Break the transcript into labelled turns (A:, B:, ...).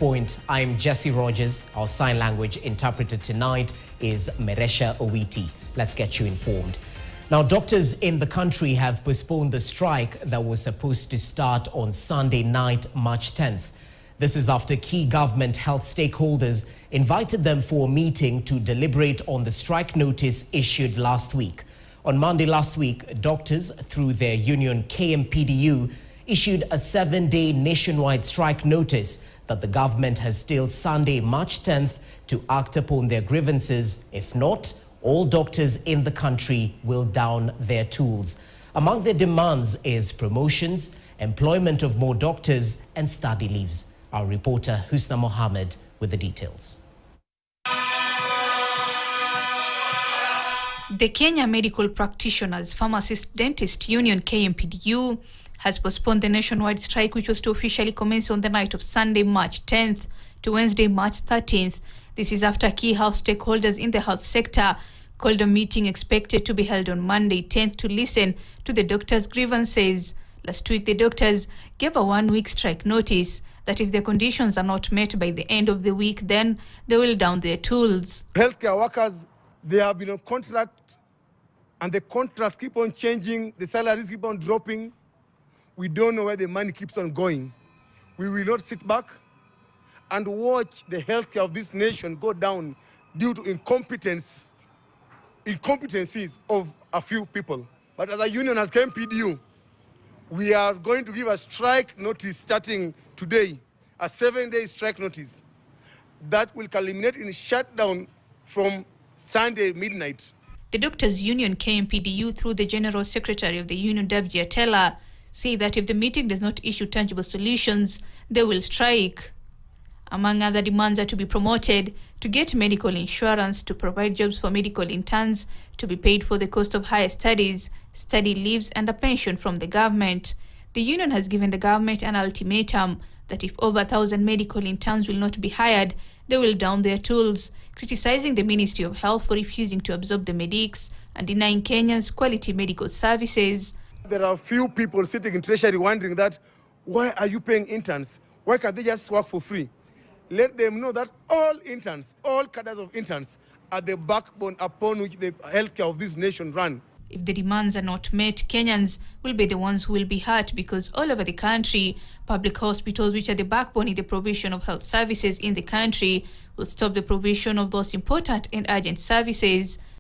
A: I'm Jesse Rogers. Our sign language interpreter tonight is Meresha Owiti. Let's get you informed. Now, doctors in the country have postponed the strike that was supposed to start on Sunday night, March 10th. This is after key government health stakeholders invited them for a meeting to deliberate on the strike notice issued last week. On Monday last week, doctors, through their union KMPDU, issued a 7-day nationwide strike notice that the government has till Sunday, March 10th to act upon their grievances. If not, all doctors in the country will down their tools. Among their demands is promotions, employment of more doctors, and study leaves. Our reporter Husna Mohammed with the details.
B: The Kenya Medical Practitioners Pharmacist Dentist Union KMPDU has postponed the nationwide strike, which was to officially commence on the night of Sunday, March 10th to Wednesday, March 13th. This is after key health stakeholders in the health sector called a meeting expected to be held on Monday 10th to listen to the doctors' grievances. Last week, the doctors gave a 1-week strike notice that if their conditions are not met by the end of the week, then they will down their tools.
C: Healthcare workers, they have been on contract, and the contracts keep on changing, the salaries keep on dropping. We don't know where the money keeps on going. We will not sit back and watch the healthcare of this nation go down due to incompetencies of a few people. But as a union, as KMPDU, we are going to give a strike notice starting today, a 7-day strike notice that will culminate in shutdown from Sunday midnight.
B: The Doctors Union KMPDU, through the General Secretary of the Union, Dabji Atela, say that if the meeting does not issue tangible solutions, they will strike. Among other demands are to be promoted, to get medical insurance, to provide jobs for medical interns, to be paid for the cost of higher studies, study leaves, and a pension from the government. The union has given the government an ultimatum that if over 1,000 medical interns will not be hired, they will down their tools, criticizing the Ministry of Health for refusing to absorb the medics and denying Kenyans quality medical services.
C: There are few people sitting in Treasury wondering that, why are you paying interns? Why can't they just work for free? Let them know that all interns, all cadres of interns are the backbone upon which the healthcare of this nation run.
B: If the demands are not met, Kenyans will be the ones who will be hurt, because all over the country, public hospitals, which are the backbone in the provision of health services in the country, will stop the provision of those important and urgent services.